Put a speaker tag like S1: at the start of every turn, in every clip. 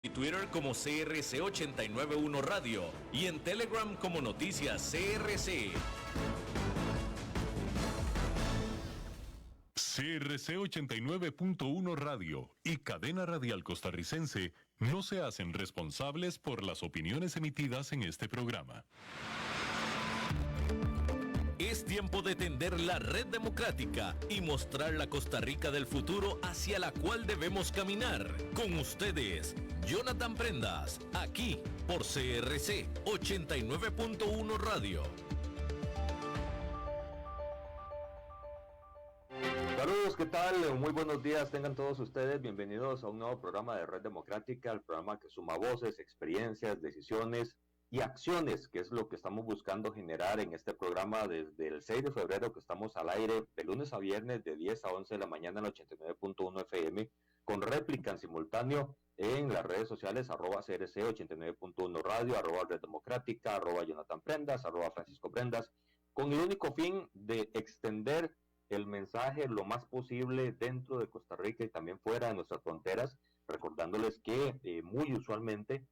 S1: Y Twitter como CRC891 Radio y en Telegram como Noticias CRC.
S2: CRC 89.1 Radio y Cadena Radial Costarricense no se hacen responsables por las opiniones emitidas en este programa.
S1: Es tiempo de tender la red democrática y mostrar la Costa Rica del futuro hacia la cual debemos caminar. Con ustedes, Jonathan Prendas, aquí por CRC 89.1 Radio.
S3: Saludos, ¿qué tal? Muy buenos días, tengan todos ustedes bienvenidos a un nuevo programa de Red Democrática, el programa que suma voces, experiencias, decisiones y acciones, que es lo que estamos buscando generar en este programa desde el 6 de febrero que estamos al aire de lunes a viernes de 10 a 11 de la mañana en el 89.1 FM, con réplica en simultáneo en las redes sociales, @CRC 89.1 Radio, @Red Democrática, @Jonathan Prendas, @Francisco Prendas, con el único fin de extender el mensaje lo más posible dentro de Costa Rica y también fuera de nuestras fronteras, recordándoles que muy usualmente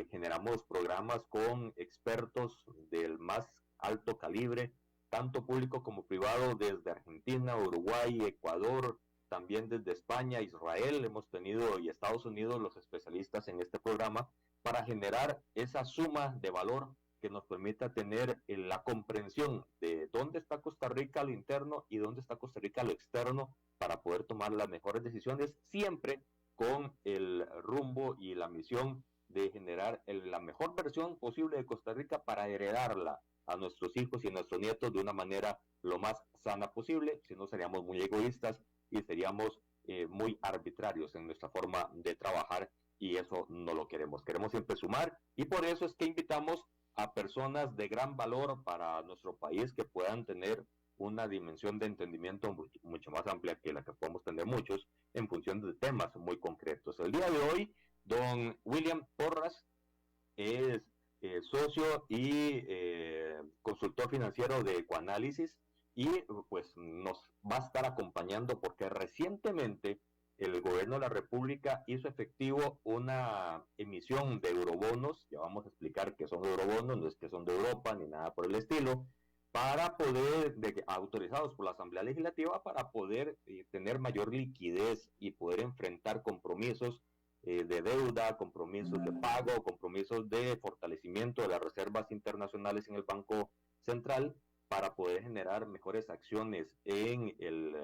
S3: generamos programas con expertos del más alto calibre, tanto público como privado, desde Argentina, Uruguay, Ecuador, también desde España, Israel, hemos tenido, y Estados Unidos, los especialistas en este programa, para generar esa suma de valor que nos permita tener la comprensión de dónde está Costa Rica a lo interno y dónde está Costa Rica a lo externo, para poder tomar las mejores decisiones, siempre con el rumbo y la misión de generar la mejor versión posible de Costa Rica para heredarla a nuestros hijos y a nuestros nietos de una manera lo más sana posible. Si no, seríamos muy egoístas y seríamos muy arbitrarios en nuestra forma de trabajar, y eso no lo queremos. Queremos siempre sumar, y por eso es que invitamos a personas de gran valor para nuestro país que puedan tener una dimensión de entendimiento mucho más amplia que la que podemos tener muchos en función de temas muy concretos. El día de hoy, don William Porras es socio y consultor financiero de Ecoanálisis, y pues nos va a estar acompañando porque recientemente el gobierno de la República hizo efectivo una emisión de eurobonos. Ya vamos a explicar qué son eurobonos, no es que son de Europa ni nada por el estilo, para poder, autorizados por la Asamblea Legislativa, para poder tener mayor liquidez y poder enfrentar compromisos de deuda, compromisos de pago, compromisos de fortalecimiento de las reservas internacionales en el Banco Central, para poder generar mejores acciones en el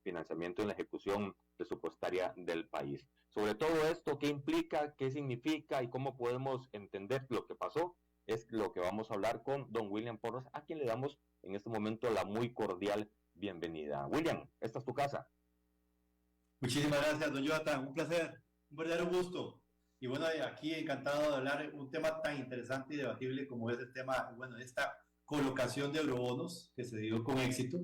S3: financiamiento y en la ejecución presupuestaria del país. Sobre todo esto, ¿qué implica, qué significa y cómo podemos entender lo que pasó? Es lo que vamos a hablar con don William Porras, a quien le damos en este momento la muy cordial bienvenida. William, esta es tu casa.
S4: Muchísimas gracias, don Jonathan, un placer, un verdadero gusto. Y bueno, aquí encantado de hablar un tema tan interesante y debatible como es el tema, bueno, esta colocación de eurobonos que se dio con éxito,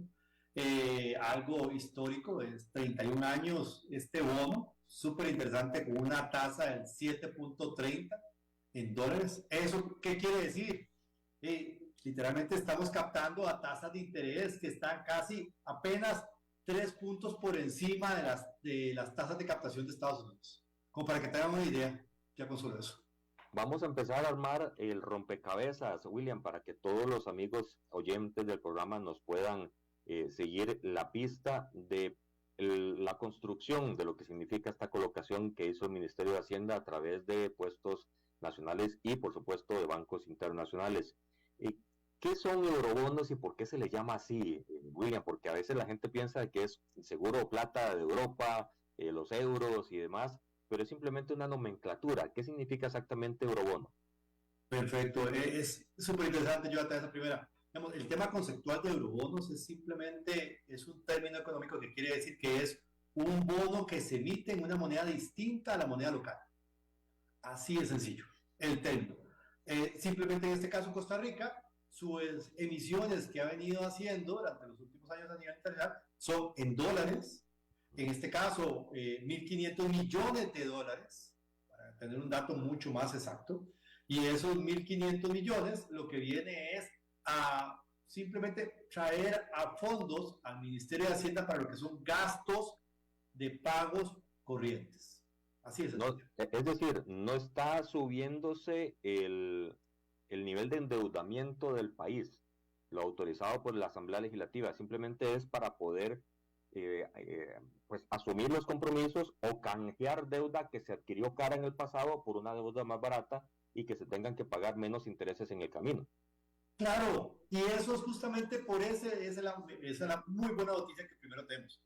S4: algo histórico, es 31 años este bono, súper interesante, con una tasa del 7.30 en dólares. ¿Eso qué quiere decir? Literalmente estamos captando a tasas de interés que están casi apenas 3 puntos por encima de las tasas de captación de Estados Unidos, como para que tengan una idea, ya con solo eso.
S3: Vamos a empezar a armar el rompecabezas, William, para que todos los amigos oyentes del programa nos puedan seguir la pista de la construcción de lo que significa esta colocación que hizo el Ministerio de Hacienda a través de puestos nacionales y, por supuesto, de bancos internacionales. ¿Qué son eurobonos y por qué se le llama así, William? Porque a veces la gente piensa que es seguro plata de Europa, los euros y demás, pero es simplemente una nomenclatura. ¿Qué significa exactamente eurobono?
S4: Perfecto, es súper interesante, yo hasta esa primera. Digamos, el tema conceptual de eurobonos es simplemente, es un término económico que quiere decir que es un bono que se emite en una moneda distinta a la moneda local. Así de sencillo, el término. Simplemente en este caso Costa Rica, sus emisiones que ha venido haciendo durante los últimos años a nivel internacional son en dólares. En este caso, 1.500 millones de dólares, para tener un dato mucho más exacto, y esos 1.500 millones lo que viene es a simplemente traer a fondos al Ministerio de Hacienda para lo que son gastos de pagos corrientes. Así es.
S3: No, es decir, no está subiéndose el nivel de endeudamiento del país, lo autorizado por la Asamblea Legislativa, simplemente es para poder pues asumir los compromisos o canjear deuda que se adquirió cara en el pasado por una deuda más barata y que se tengan que pagar menos intereses en el camino.
S4: Claro, y eso es justamente por esa es la muy buena noticia que primero tenemos.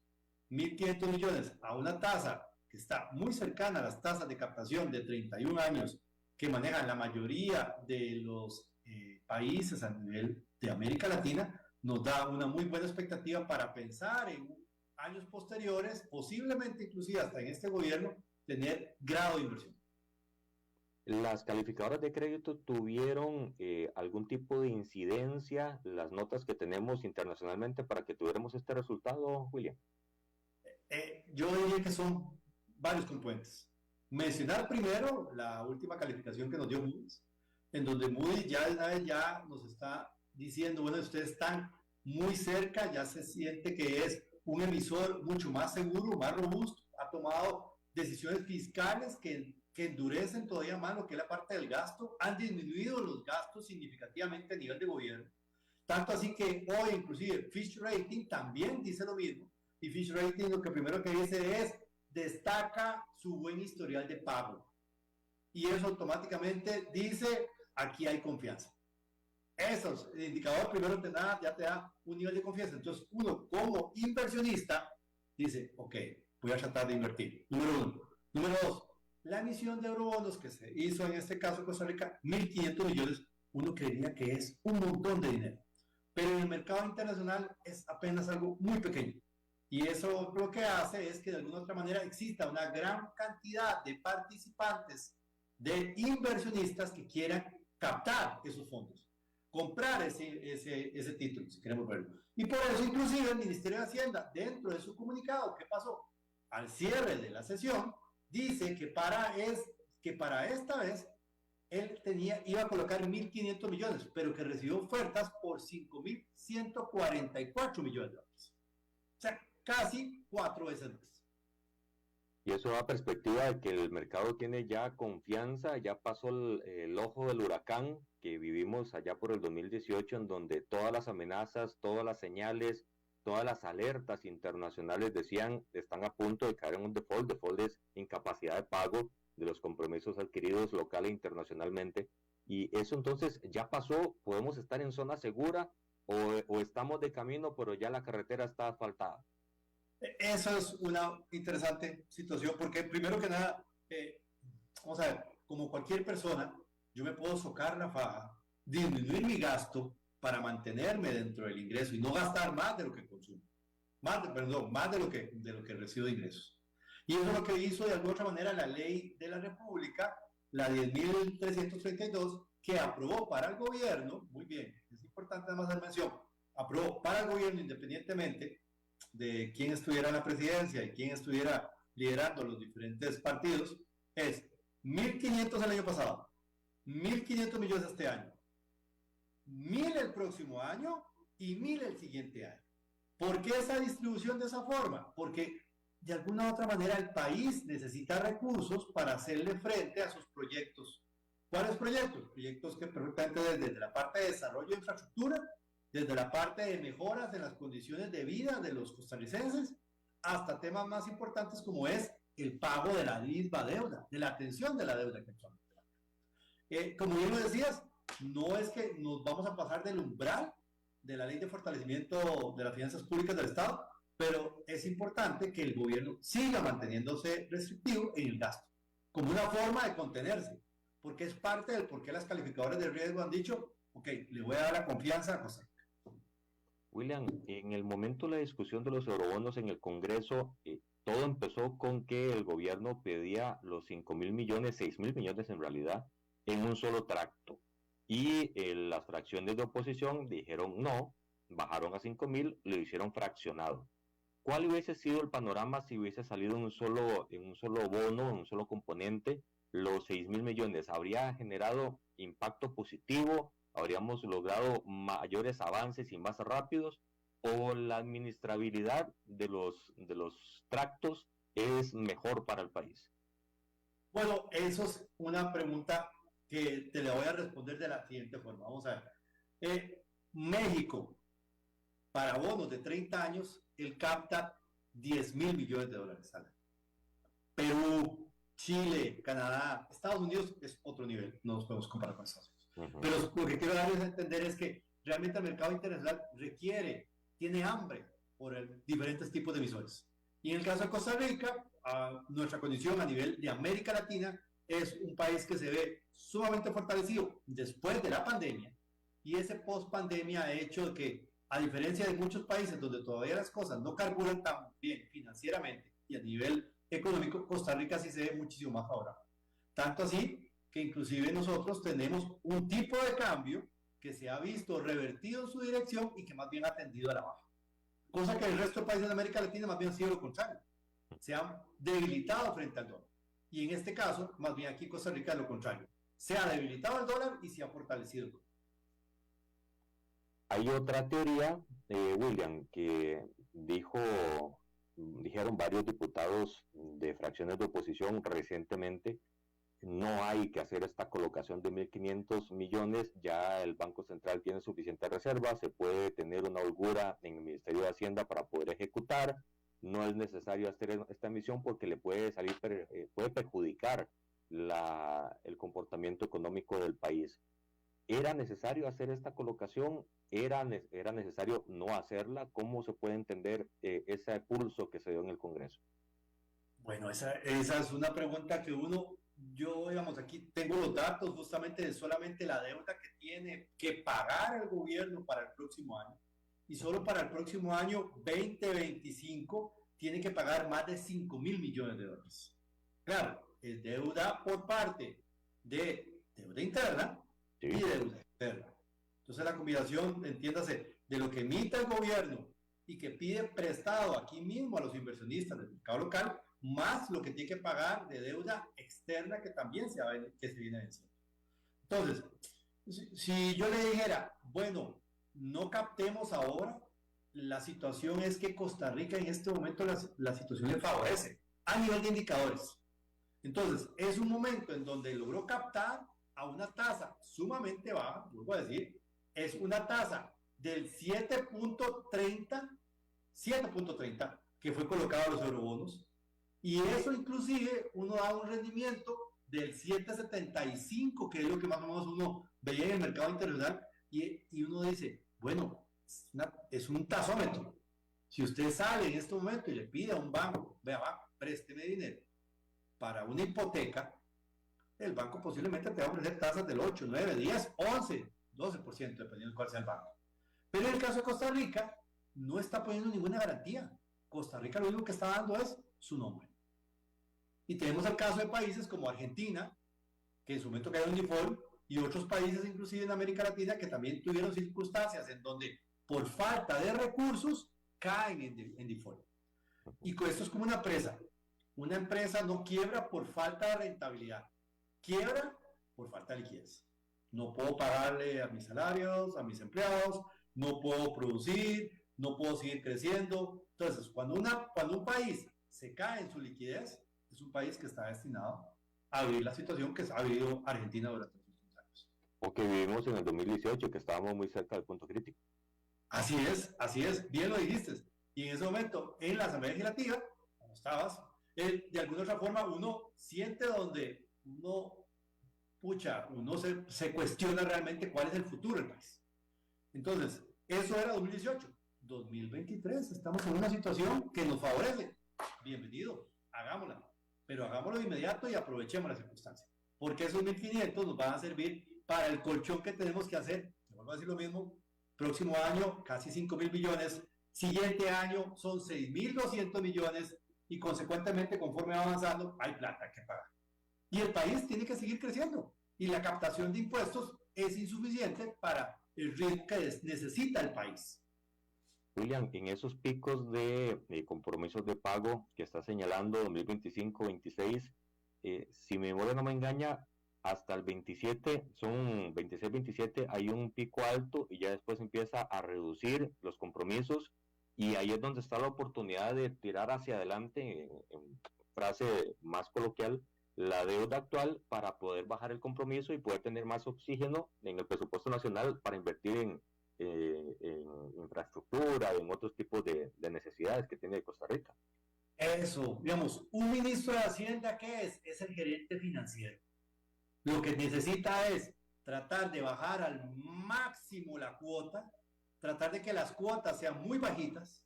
S4: 1.500 millones a una tasa que está muy cercana a las tasas de captación de 31 años que manejan la mayoría de los países a nivel de América Latina, nos da una muy buena expectativa para pensar en años posteriores, posiblemente inclusive hasta en este gobierno, tener grado de inversión.
S3: ¿Las calificadoras de crédito tuvieron algún tipo de incidencia, las notas que tenemos internacionalmente para que tuviéramos este resultado, William?
S4: Yo diría que son varios componentes. Mencionar primero la última calificación que nos dio Moody's, en donde Moody's ya de una vez ya nos está diciendo, bueno, ustedes están muy cerca, ya se siente que es un emisor mucho más seguro, más robusto, ha tomado decisiones fiscales que endurecen todavía más lo que es la parte del gasto, han disminuido los gastos significativamente a nivel de gobierno, tanto así que hoy inclusive Fitch Rating también dice lo mismo, y Fitch Rating lo que primero que dice es, destaca su buen historial de pago, y eso automáticamente dice, aquí hay confianza. Esos indicadores primero te da, ya te da un nivel de confianza. Entonces, uno como inversionista dice, ok, voy a tratar de invertir. Número uno. Número dos, la emisión de eurobonos que se hizo en este caso en Costa Rica, 1.500 millones, uno creería que es un montón de dinero. Pero en el mercado internacional es apenas algo muy pequeño. Y eso lo que hace es que de alguna otra manera exista una gran cantidad de participantes, de inversionistas que quieran captar esos fondos, comprar ese título, si queremos verlo. Y por eso, inclusive, el Ministerio de Hacienda, dentro de su comunicado, ¿qué pasó? Al cierre de la sesión, dice que para esta vez, él iba a colocar 1.500 millones, pero que recibió ofertas por 5.144 millones de dólares. O sea, casi 4 veces más.
S3: Y eso da perspectiva de que el mercado tiene ya confianza, ya pasó el ojo del huracán que vivimos allá por el 2018, en donde todas las amenazas, todas las señales, todas las alertas internacionales decían están a punto de caer en un default. Default es incapacidad de pago de los compromisos adquiridos local e internacionalmente. Y eso entonces ya pasó, podemos estar en zona segura o estamos de camino, pero ya la carretera está asfaltada.
S4: Esa es una interesante situación porque primero que nada, vamos a ver, como cualquier persona, yo me puedo socar la faja, disminuir mi gasto para mantenerme dentro del ingreso y no gastar más de lo que consumo, más de lo que recibo de ingresos. Y eso es lo que hizo de alguna otra manera la ley de la República, la 10.332, que aprobó para el gobierno, muy bien, es importante además hacer mención, aprobó para el gobierno independientemente de quién estuviera en la presidencia y quién estuviera liderando los diferentes partidos, es 1.500 el año pasado, 1.500 millones este año, 1.000 el próximo año y 1.000 el siguiente año. ¿Por qué esa distribución de esa forma? Porque de alguna u otra manera el país necesita recursos para hacerle frente a sus proyectos. ¿Cuáles proyectos? Proyectos que perfectamente desde la parte de desarrollo de infraestructura, desde la parte de mejoras en las condiciones de vida de los costarricenses, hasta temas más importantes como es el pago de la misma deuda, de la atención de la deuda que actualmente. Como bien lo decías, no es que nos vamos a pasar del umbral de la ley de fortalecimiento de las finanzas públicas del Estado, pero es importante que el gobierno siga manteniéndose restrictivo en el gasto, como una forma de contenerse, porque es parte del por qué las calificadoras de riesgo han dicho, ok, le voy a dar la confianza a Costa Rica.
S3: William, en el momento de la discusión de los eurobonos en el Congreso, todo empezó con que el gobierno pedía los 5.000 millones, 6.000 millones en realidad, en un solo tracto. Y las fracciones de oposición dijeron no, bajaron a 5.000, lo hicieron fraccionado. ¿Cuál hubiese sido el panorama si hubiese salido en un solo bono, en un solo componente, los 6.000 millones? ¿Habría generado impacto positivo? ¿Habríamos logrado mayores avances y más rápidos? ¿O la administrabilidad de los tractos es mejor para el país?
S4: Bueno, eso es una pregunta que te la voy a responder de la siguiente forma. Vamos a ver. México, para bonos de 30 años, él capta 10.000 millones de dólares al año. Perú, Chile, Canadá, Estados Unidos es otro nivel, no nos podemos comparar con Estados Unidos. Pero lo que quiero darles a entender es que realmente el mercado internacional tiene hambre por diferentes tipos de emisores. Y en el caso de Costa Rica, nuestra condición a nivel de América Latina es un país que se ve sumamente fortalecido después de la pandemia, y ese post-pandemia ha hecho que, a diferencia de muchos países donde todavía las cosas no carburan tan bien financieramente y a nivel económico, Costa Rica sí se ve muchísimo más favorable. Tanto así que inclusive nosotros tenemos un tipo de cambio que se ha visto revertido en su dirección y que más bien ha tendido a la baja. Cosa que el resto de países de América Latina más bien ha sido lo contrario. Se han debilitado frente al dólar. Y en este caso, más bien aquí Costa Rica es lo contrario. Se ha debilitado el dólar y se ha fortalecido el dólar.
S3: Hay otra teoría, William, que dijeron varios diputados de fracciones de oposición recientemente: no hay que hacer esta colocación de 1.500 millones, ya el Banco Central tiene suficiente reserva, se puede tener una holgura en el Ministerio de Hacienda para poder ejecutar, no es necesario hacer esta emisión porque le puede puede perjudicar el comportamiento económico del país. ¿Era necesario hacer esta colocación? ¿Era necesario no hacerla? ¿Cómo se puede entender ese pulso que se dio en el Congreso?
S4: Bueno, esa es una pregunta que yo, digamos, aquí tengo los datos justamente de solamente la deuda que tiene que pagar el gobierno para el próximo año. Y solo para el próximo año 2025 tiene que pagar más de 5.000 millones de dólares. Claro, es deuda por parte de deuda interna y deuda externa. Entonces la combinación, entiéndase, de lo que emite el gobierno y que pide prestado aquí mismo a los inversionistas del mercado local, más lo que tiene que pagar de deuda externa que también se viene venciendo. Entonces, si yo le dijera, bueno, no captemos ahora, la situación es que Costa Rica en este momento la situación le favorece a nivel de indicadores. Entonces, es un momento en donde logró captar a una tasa sumamente baja, vuelvo a decir, es una tasa del 7.30 que fue colocado a los eurobonos, y eso inclusive uno da un rendimiento del 7.75, que es lo que más o menos uno veía en el mercado internacional, y uno dice, bueno, es un tasómetro. Si usted sale en este momento y le pide a un banco, vea, présteme dinero para una hipoteca, el banco posiblemente te va a ofrecer tasas del 8, 9, 10, 11, 12%, dependiendo de cuál sea el banco. Pero en el caso de Costa Rica, no está poniendo ninguna garantía. Costa Rica lo único que está dando es su nombre. Y tenemos el caso de países como Argentina, que en su momento cayó en default, y otros países inclusive en América Latina que también tuvieron circunstancias en donde por falta de recursos caen en default. Y con esto es como una empresa. Una empresa no quiebra por falta de rentabilidad, quiebra por falta de liquidez. No puedo pagarle a mis salarios, a mis empleados, no puedo producir, no puedo seguir creciendo. Entonces, cuando un país se cae en su liquidez, es un país que está destinado a vivir la situación que ha vivido Argentina durante los últimos años.
S3: O que vivimos en el 2018, que estábamos muy cerca del punto crítico.
S4: Así es, bien lo dijiste. Y en ese momento, en la Asamblea Legislativa, cuando estabas, de alguna otra forma uno siente donde uno se cuestiona realmente cuál es el futuro del país. Entonces, eso era 2018. 2023, estamos en una situación que nos favorece. Bienvenido, hagámosla. Pero hagámoslo de inmediato y aprovechemos la circunstancia. Porque esos 1.500 nos van a servir para el colchón que tenemos que hacer. Vuelvo a decir lo mismo. Próximo año, casi 5.000 millones. Siguiente año son 6.200 millones. Y consecuentemente, conforme va avanzando, hay plata que pagar. Y el país tiene que seguir creciendo. Y la captación de impuestos es insuficiente para el ritmo que necesita el país.
S3: William, en esos picos de compromisos de pago que está señalando 2025-26, si mi memoria no me engaña, hasta el 27, son 26-27, hay un pico alto y ya después empieza a reducir los compromisos, y ahí es donde está la oportunidad de tirar hacia adelante, en frase más coloquial, la deuda actual para poder bajar el compromiso y poder tener más oxígeno en el presupuesto nacional para invertir en infraestructura, en otros tipos de necesidades que tiene Costa Rica.
S4: Eso, digamos, un ministro de Hacienda, ¿qué es? Es el gerente financiero. Lo que necesita es tratar de bajar al máximo la cuota, tratar de que las cuotas sean muy bajitas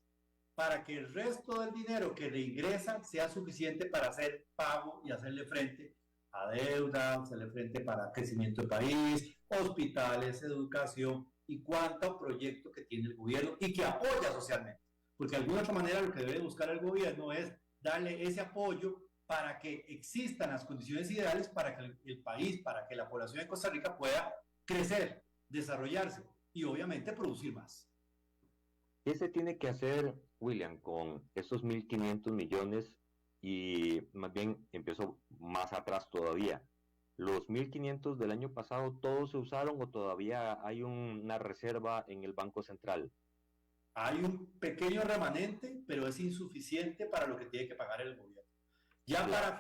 S4: para que el resto del dinero que reingresa sea suficiente para hacer pago y hacerle frente a deuda, hacerle frente para crecimiento del país, hospitales, educación y cuánto proyecto que tiene el gobierno y que apoya socialmente. Porque de alguna otra manera lo que debe buscar el gobierno es darle ese apoyo para que existan las condiciones ideales para que el país, para que la población de Costa Rica pueda crecer, desarrollarse y obviamente producir más.
S3: ¿Qué se tiene que hacer, William, con esos 1.500 millones? Y más bien empezó más atrás todavía. ¿Los 1.500 del año pasado todos se usaron o todavía hay una reserva en el Banco Central?
S4: Hay un pequeño remanente, pero es insuficiente para lo que tiene que pagar el gobierno. Ya para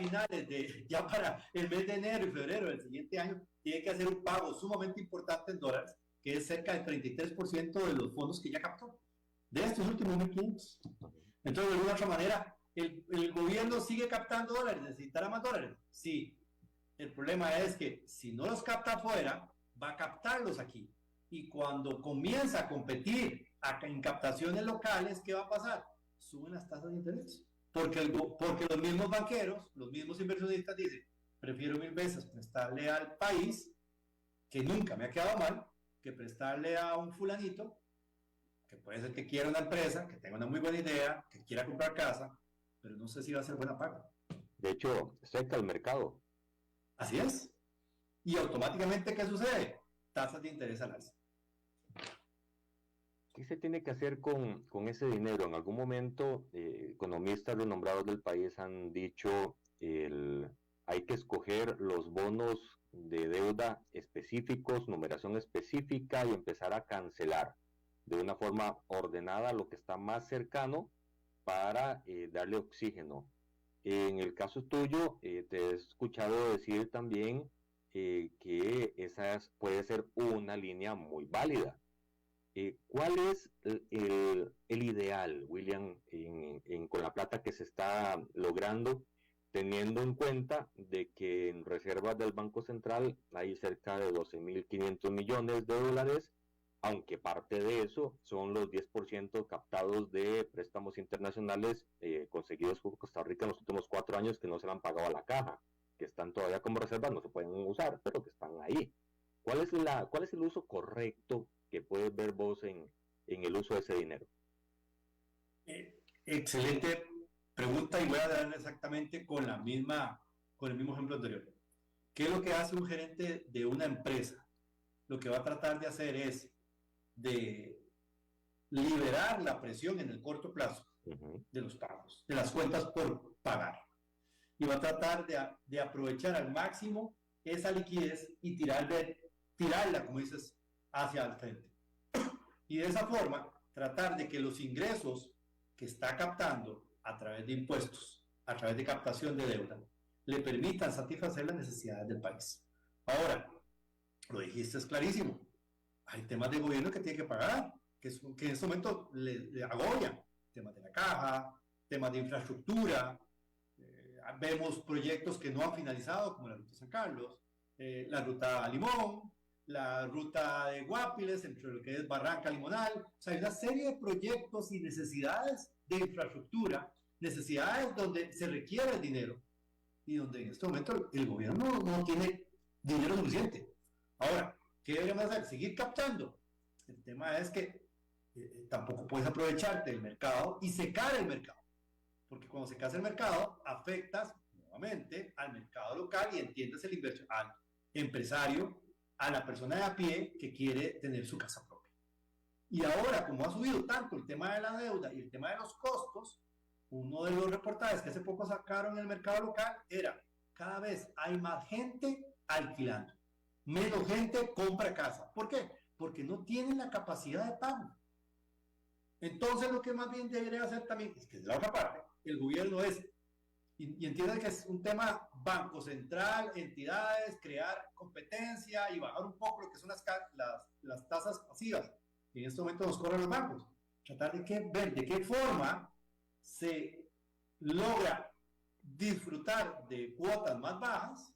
S4: ya para el mes de enero y febrero del siguiente año, tiene que hacer un pago sumamente importante en dólares, que es cerca del 33% de los fondos que ya captó, de estos últimos 1.500. Entonces, de alguna otra manera, el gobierno sigue captando dólares, ¿necesitará más dólares? Sí. El problema es que si no los capta afuera, va a captarlos aquí. Y cuando comienza a competir en captaciones locales, ¿qué va a pasar? Suben las tasas de interés. Porque los mismos banqueros, los mismos inversionistas dicen, prefiero 1000 veces prestarle al país, que nunca me ha quedado mal, que prestarle a un fulanito, que puede ser que quiera una empresa, que tenga una muy buena idea, que quiera comprar casa, pero no sé si va a ser buena paga.
S3: De hecho, seca el mercado.
S4: Así es. Y automáticamente, ¿qué sucede? Tasas de interés al alza.
S3: ¿Qué se tiene que hacer con ese dinero? En algún momento, economistas renombrados del país han dicho hay que escoger los bonos de deuda específicos, numeración específica y empezar a cancelar de una forma ordenada lo que está más cercano para darle oxígeno. En el caso tuyo, te he escuchado decir también que esa puede ser una línea muy válida. ¿Cuál es el ideal, William, con la plata que se está logrando, teniendo en cuenta de que en reservas del Banco Central hay cerca de 12.500 millones de dólares, aunque parte de eso son los 10% captados de préstamos internacionales conseguidos por Costa Rica en los últimos 4 años que no se le han pagado a la caja, que están todavía como reservas, no se pueden usar, pero que están ahí? ¿Cuál es el uso correcto que puedes ver vos en el uso de ese dinero?
S4: Excelente pregunta, y voy a dar exactamente con el mismo ejemplo anterior. ¿Qué es lo que hace un gerente de una empresa? Lo que va a tratar de hacer es de liberar la presión en el corto plazo de los pagos, de las cuentas por pagar. Y va a tratar de aprovechar al máximo esa liquidez y tirarla, como dices, hacia el frente. Y de esa forma, tratar de que los ingresos que está captando a través de impuestos, a través de captación de deuda, le permitan satisfacer las necesidades del país. Ahora, lo dijiste, es clarísimo. Hay temas de gobierno que tiene que pagar, que en este momento le agobian. Temas de la caja, temas de infraestructura. Vemos proyectos que no han finalizado, como la ruta San Carlos, la ruta Limón, la ruta de Guapiles, entre lo que es Barranca Limonal. O sea, hay una serie de proyectos y necesidades de infraestructura, necesidades donde se requiere el dinero y donde en este momento el gobierno no tiene dinero suficiente. Ahora, ¿qué deberíamos hacer? Seguir captando. El tema es que tampoco puedes aprovecharte del mercado y secar el mercado, porque cuando secas el mercado afectas nuevamente al mercado local y entiendes el inversión, al empresario, a la persona de a pie que quiere tener su casa propia. Y ahora, como ha subido tanto el tema de la deuda y el tema de los costos, uno de los reportajes que hace poco sacaron en el mercado local era: cada vez hay más gente alquilando, menos gente compra casa. ¿Por qué? Porque no tienen la capacidad de pago. Entonces, lo que más bien debería hacer también es que, de la otra parte, el gobierno es y entiendan que es un tema banco central, entidades, crear competencia y bajar un poco lo que son las tasas pasivas que en este momento nos cobran los bancos. Tratar de ver de qué forma se logra disfrutar de cuotas más bajas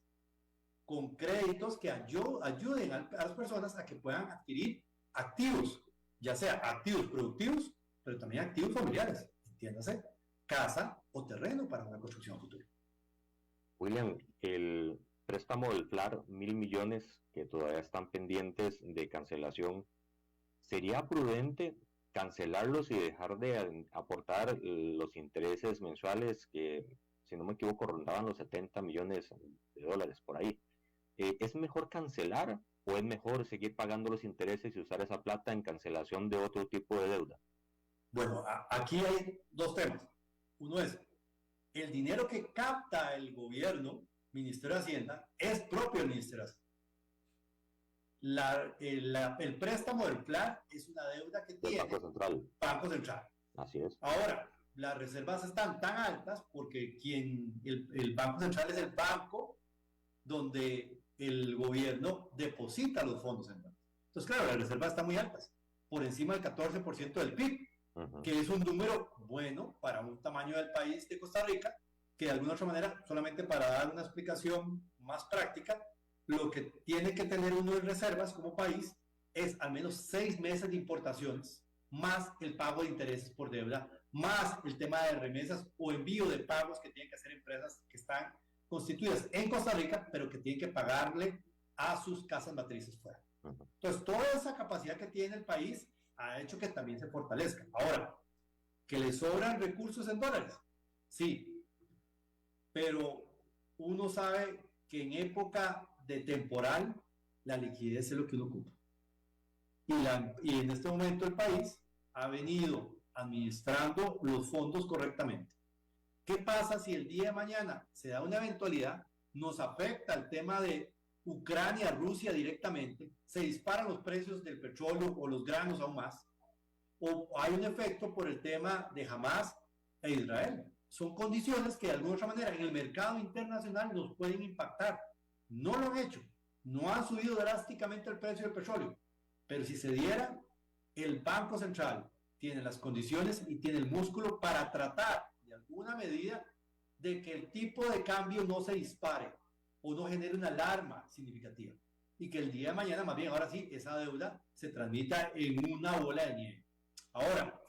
S4: con créditos que ayuden a las personas a que puedan adquirir activos, ya sea activos productivos, pero también activos familiares, entiéndase, casa o terreno para una construcción futura.
S3: William, el préstamo del FLAR, 1.000 millones que todavía están pendientes de cancelación, ¿sería prudente cancelarlos y dejar de aportar los intereses mensuales que, si no me equivoco, rondaban los 70 millones de dólares por ahí? ¿Es mejor cancelar o es mejor seguir pagando los intereses y usar esa plata en cancelación de otro tipo de deuda?
S4: Bueno, aquí hay dos temas. Uno es, el dinero que capta el gobierno, Ministerio de Hacienda, es propio del Ministerio de Hacienda. El préstamo del plan es una deuda que tiene Banco Central.
S3: Así es.
S4: Ahora, las reservas están tan altas porque el Banco Central es el banco donde el gobierno deposita los fondos en banco. Entonces, claro, las reservas están muy altas, por encima del 14% del PIB, que es un número bueno para un tamaño del país de Costa Rica, que de alguna otra manera, solamente para dar una explicación más práctica, lo que tiene que tener uno en reservas como país es al menos 6 meses de importaciones, más el pago de intereses por deuda, más el tema de remesas o envío de pagos que tienen que hacer empresas que están constituidas en Costa Rica, pero que tienen que pagarle a sus casas matrices fuera. Entonces, toda esa capacidad que tiene el país ha hecho que también se fortalezca. Ahora, ¿que le sobran recursos en dólares? Sí, pero uno sabe que en época de temporal, la liquidez es lo que uno ocupa. Y en este momento el país ha venido administrando los fondos correctamente. ¿Qué pasa si el día de mañana se da una eventualidad, nos afecta el tema de Ucrania, Rusia directamente, se disparan los precios del petróleo o los granos aún más, o hay un efecto por el tema de Hamas e Israel? Son condiciones que de alguna otra manera en el mercado internacional nos pueden impactar. No lo han hecho, no han subido drásticamente el precio del petróleo, pero si se diera, el Banco Central tiene las condiciones y tiene el músculo para tratar de alguna medida de que el tipo de cambio no se dispare o no genere una alarma significativa y que el día de mañana, más bien ahora sí, esa deuda se transmita en una bola de nieve. Ahora,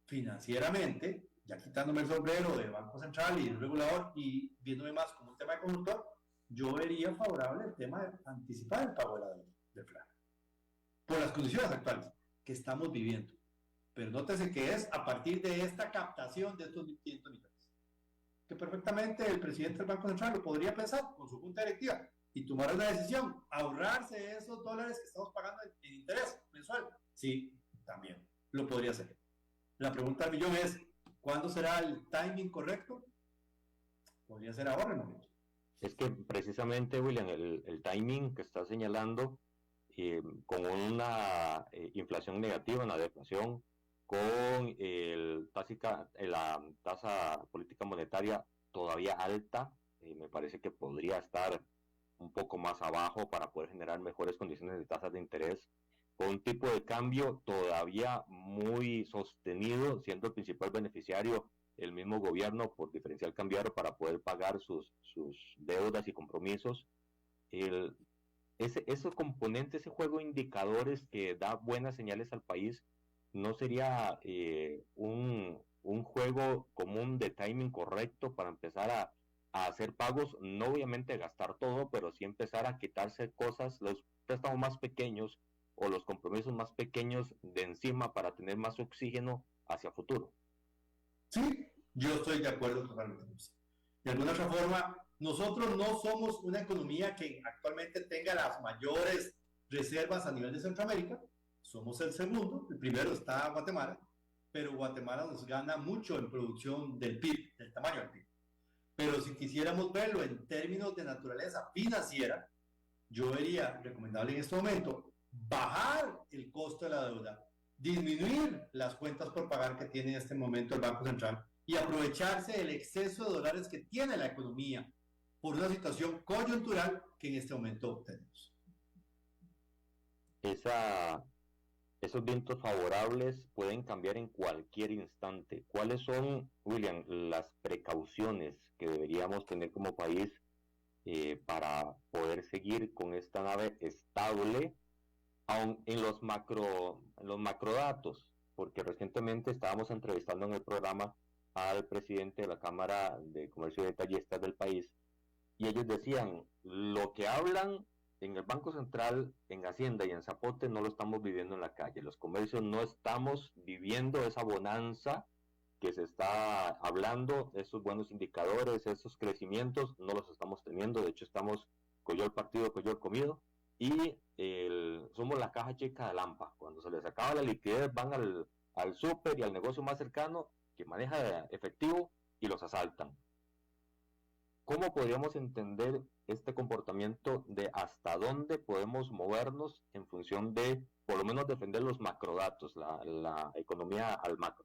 S4: financieramente, ya quitándome el sombrero de Banco Central y el regulador y viéndome más como un tema de conductor, yo vería favorable el tema de anticipar el pago de la deuda del FLAR por las condiciones actuales que estamos viviendo. Pero nótese que es a partir de esta captación de estos 1.500 millones, que perfectamente el presidente del Banco Central lo podría pensar con su junta directiva y tomar una decisión, ahorrarse esos dólares que estamos pagando en interés mensual. Sí, también lo podría hacer. La pregunta del millón es, ¿cuándo será el timing correcto? Podría ser ahora en el momento.
S3: Es que precisamente, William, el timing que está señalando, con una inflación negativa, una deflación, con la tasa política monetaria todavía alta, me parece que podría estar un poco más abajo para poder generar mejores condiciones de tasas de interés, con un tipo de cambio todavía muy sostenido, siendo el principal beneficiario el mismo gobierno por diferencial cambiario para poder pagar sus deudas y compromisos. Esos componentes, ese juego de indicadores que da buenas señales al país, ¿no sería un juego común de timing correcto para empezar a hacer pagos? No obviamente gastar todo, pero sí empezar a quitarse cosas, los préstamos más pequeños o los compromisos más pequeños de encima para tener más oxígeno hacia futuro.
S4: Sí, yo estoy de acuerdo totalmente. De alguna otra forma, nosotros no somos una economía que actualmente tenga las mayores reservas a nivel de Centroamérica. Somos el segundo, el primero está Guatemala, pero Guatemala nos gana mucho en producción del PIB, del tamaño del PIB. Pero si quisiéramos verlo en términos de naturaleza financiera, yo vería recomendable en este momento bajar el costo de la deuda, disminuir las cuentas por pagar que tiene en este momento el Banco Central y aprovecharse del exceso de dólares que tiene la economía por una situación coyuntural que en este momento tenemos.
S3: Esos vientos favorables pueden cambiar en cualquier instante. ¿Cuáles son, William, las precauciones que deberíamos tener como país para poder seguir con esta nave estable aun en los macrodatos? Porque recientemente estábamos entrevistando en el programa al presidente de la Cámara de Comercio y Detallistas del país, y ellos decían, lo que hablan en el Banco Central, en Hacienda y en Zapote no lo estamos viviendo en la calle. Los comercios no estamos viviendo esa bonanza que se está hablando, esos buenos indicadores, esos crecimientos, no los estamos teniendo. De hecho, estamos cogió el partido, cogió el comido, y somos la caja chica de Lampa. Cuando se les acaba la liquidez, van al súper y al negocio más cercano que maneja efectivo y los asaltan. ¿Cómo podríamos entender este comportamiento de hasta dónde podemos movernos en función de, por lo menos, defender los macrodatos, la economía al macro?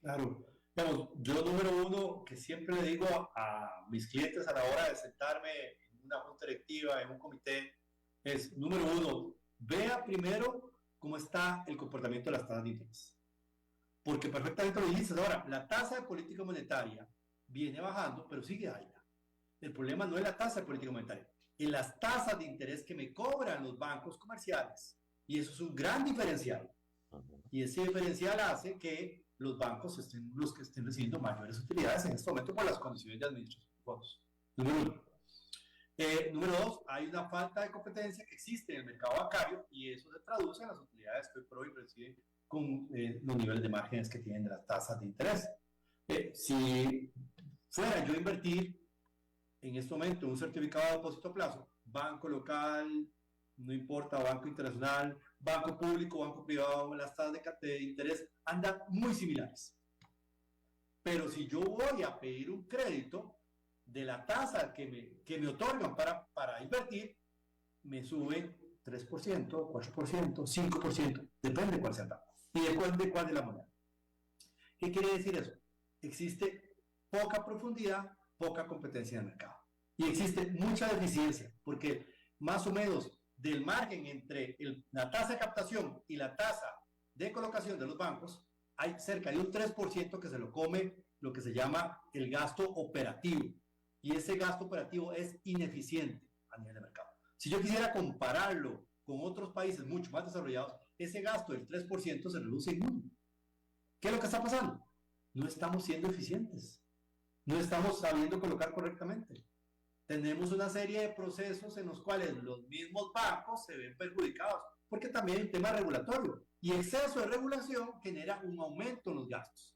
S4: Claro. Digamos, yo número uno, que siempre le digo a mis clientes a la hora de sentarme en una junta directiva, en un comité, es, número uno, vea primero cómo está el comportamiento de las tasas de interés. Porque perfectamente lo dices ahora, la tasa de política monetaria viene bajando, pero sigue alta. El problema no es la tasa de política monetaria, es las tasas de interés que me cobran los bancos comerciales. Y eso es un gran diferencial. Y ese diferencial hace que los bancos los que estén recibiendo mayores utilidades en este momento por las condiciones de administración de fondos. Número uno. Número dos, hay una falta de competencia que existe en el mercado bancario y eso se traduce en las utilidades que hoy por hoy reciben con los niveles de márgenes que tienen de las tasas de interés. Si fuera yo a invertir en este momento un certificado de depósito a plazo, banco local, no importa, banco internacional, banco público, banco privado, las tasas de interés andan muy similares. Pero si yo voy a pedir un crédito, de la tasa que me otorgan para invertir, me suben 3%, 4%, 5%, depende de cuál sea el banco y depende de cuál es la moneda. ¿Qué quiere decir eso? Existe poca profundidad, poca competencia en el mercado. Y existe mucha deficiencia, porque más o menos del margen entre la tasa de captación y la tasa de colocación de los bancos, hay cerca de un 3% que se lo come lo que se llama el gasto operativo. Y ese gasto operativo es ineficiente a nivel de mercado. Si yo quisiera compararlo con otros países mucho más desarrollados, ese gasto del 3% se reduce en 1. ¿Qué es lo que está pasando? No estamos siendo eficientes. No estamos sabiendo colocar correctamente. Tenemos una serie de procesos en los cuales los mismos bancos se ven perjudicados, porque también hay un tema regulatorio. Y exceso de regulación genera un aumento en los gastos.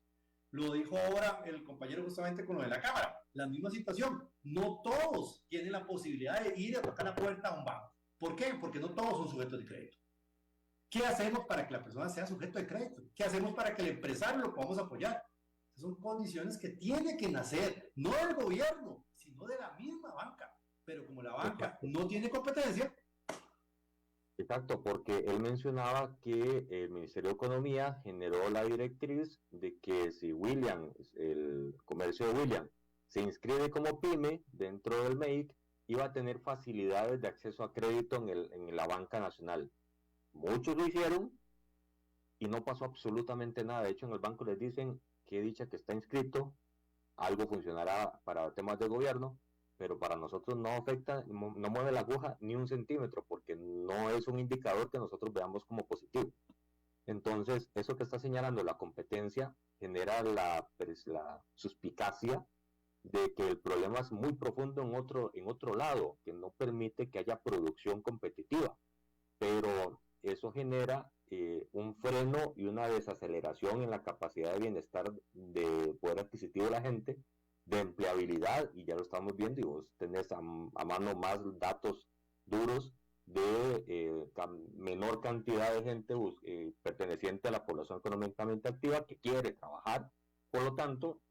S4: Lo dijo ahora el compañero justamente con lo de la Cámara. La misma situación. No todos tienen la posibilidad de ir a tocar la puerta a un banco. ¿Por qué? Porque no todos son sujetos de crédito. ¿Qué hacemos para que la persona sea sujeto de crédito? ¿Qué hacemos para que el empresario lo podamos apoyar? Son condiciones que tiene que nacer, no del gobierno, sino de la misma banca. Pero como la banca no tiene competencia.
S3: Exacto, porque él mencionaba que el Ministerio de Economía generó la directriz de que si William, el comercio de William, se inscribe como pyme dentro del MEIC, iba a tener facilidades de acceso a crédito en la banca nacional. Muchos lo hicieron y no pasó absolutamente nada. De hecho, en el banco les dicen que dicha que está inscrito, algo funcionará para temas de gobierno, pero para nosotros no afecta, no mueve la aguja ni un centímetro, porque no es un indicador que nosotros veamos como positivo. Entonces, eso que está señalando la competencia genera la suspicacia de que el problema es muy profundo en otro lado, que no permite que haya producción competitiva. Pero eso genera un freno y una desaceleración en la capacidad de bienestar, de poder adquisitivo de la gente, de empleabilidad, y ya lo estamos viendo, y vos tenés a mano más datos duros de menor cantidad de gente perteneciente a la población económicamente activa que quiere trabajar. Por lo tanto,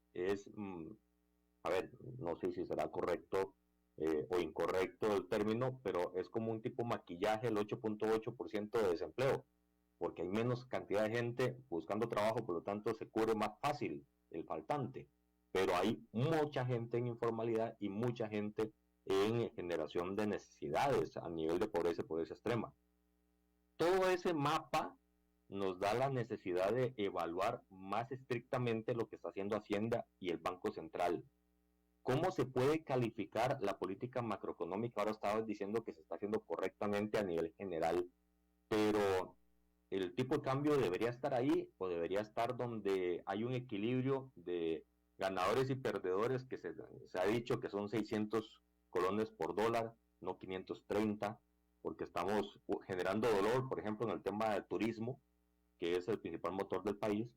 S3: no sé si será correcto o incorrecto el término, pero es como un tipo maquillaje el 8.8% de desempleo, porque hay menos cantidad de gente buscando trabajo, por lo tanto se cubre más fácil el faltante, pero hay mucha gente en informalidad y mucha gente en generación de necesidades a nivel de pobreza extrema. Todo ese mapa nos da la necesidad de evaluar más estrictamente lo que está haciendo Hacienda y el Banco Central. ¿Cómo se puede calificar la política macroeconómica? Ahora estabas diciendo que se está haciendo correctamente a nivel general, pero el tipo de cambio debería estar ahí o debería estar donde hay un equilibrio de ganadores y perdedores, que se ha dicho que son 600 colones por dólar, no 530, porque estamos generando dolor, por ejemplo, en el tema del turismo, que es el principal motor del país.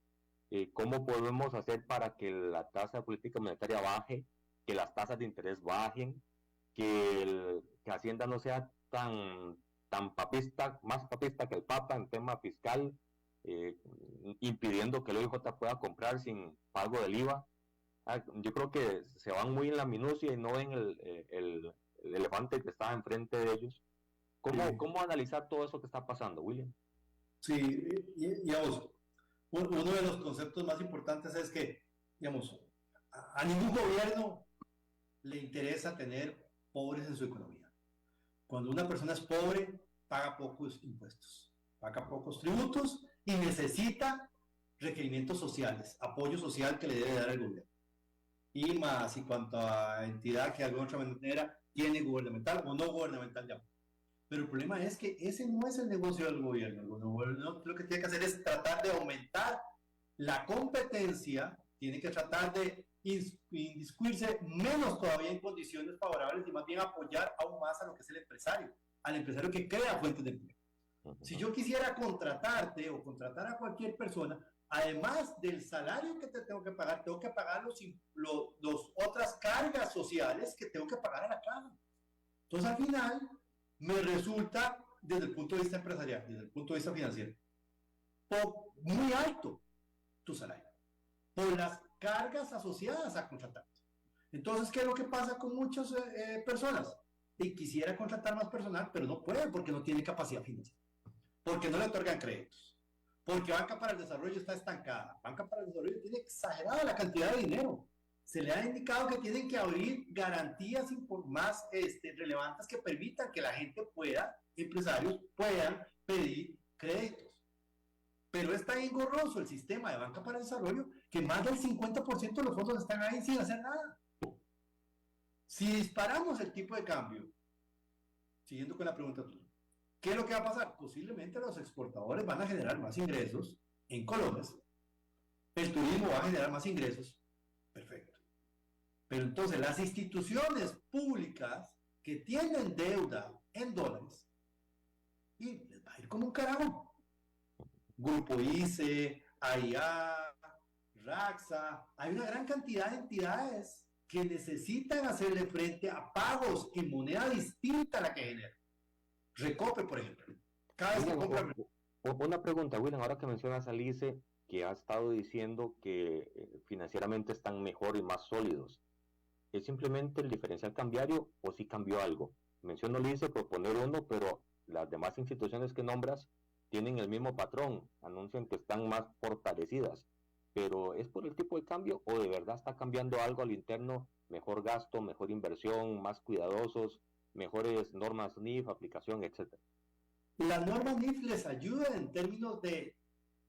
S3: ¿Cómo podemos hacer para que la tasa de política monetaria baje, que las tasas de interés bajen, que Hacienda no sea tan papista, más papista que el Papa en tema fiscal, impidiendo que el OIJ pueda comprar sin pago del IVA? Yo creo que se van muy en la minucia y no ven el elefante que está enfrente de ellos. ¿Cómo analizar todo eso que está pasando, William?
S4: Sí, digamos, uno de los conceptos más importantes es que, digamos, a ningún gobierno le interesa tener pobres en su economía. Cuando una persona es pobre, paga pocos impuestos, paga pocos tributos y necesita requerimientos sociales, apoyo social que le debe dar el gobierno. Y más, y cuanto a entidad que de alguna otra manera tiene gubernamental o no gubernamental ya. Pero el problema es que ese no es el negocio del gobierno. El gobierno lo que tiene que hacer es tratar de aumentar la competencia, tiene que tratar de inmiscuirse menos todavía en condiciones favorables y más bien apoyar aún más a lo que es el empresario, al empresario que crea fuentes de empleo. Si yo quisiera contratarte o contratar a cualquier persona, además del salario que te tengo que pagar los otras cargas sociales que tengo que pagar a la caja. Entonces al final me resulta, desde el punto de vista empresarial, desde el punto de vista financiero, muy alto tu salario por las cargas asociadas a contratar. Entonces, ¿qué es lo que pasa con muchas personas? Y quisiera contratar más personal, pero no puede porque no tiene capacidad financiera, porque no le otorgan créditos, porque Banca para el Desarrollo está estancada. Banca para el Desarrollo tiene exagerada la cantidad de dinero. Se le ha indicado que tienen que abrir garantías más relevantes que permitan que la gente empresarios puedan pedir créditos. Pero es tan engorroso el sistema de Banca para el Desarrollo que más del 50% de los fondos están ahí sin hacer nada. Si disparamos el tipo de cambio, siguiendo con la pregunta tuya, ¿qué es lo que va a pasar? Posiblemente los exportadores van a generar más ingresos en colones, el turismo va a generar más ingresos, perfecto. Pero entonces las instituciones públicas que tienen deuda en dólares, y les va a ir como un carajo. Grupo ICE, AIA, RAXA, hay una gran cantidad de entidades que necesitan hacerle frente a pagos en moneda distinta a la que genera. Recope, por ejemplo. Cada vez que compra...
S3: Una pregunta, William, ahora que mencionas al ICE, que ha estado diciendo que financieramente están mejor y más sólidos, ¿es simplemente el diferencial cambiario o sí cambió algo? Menciono el ICE por poner uno, pero las demás instituciones que nombras tienen el mismo patrón, anuncian que están más fortalecidas, pero ¿es por el tipo de cambio o de verdad está cambiando algo al interno? Mejor gasto, mejor inversión, más cuidadosos, mejores normas NIF, aplicación, etcétera.
S4: Las normas NIF les ayudan en términos de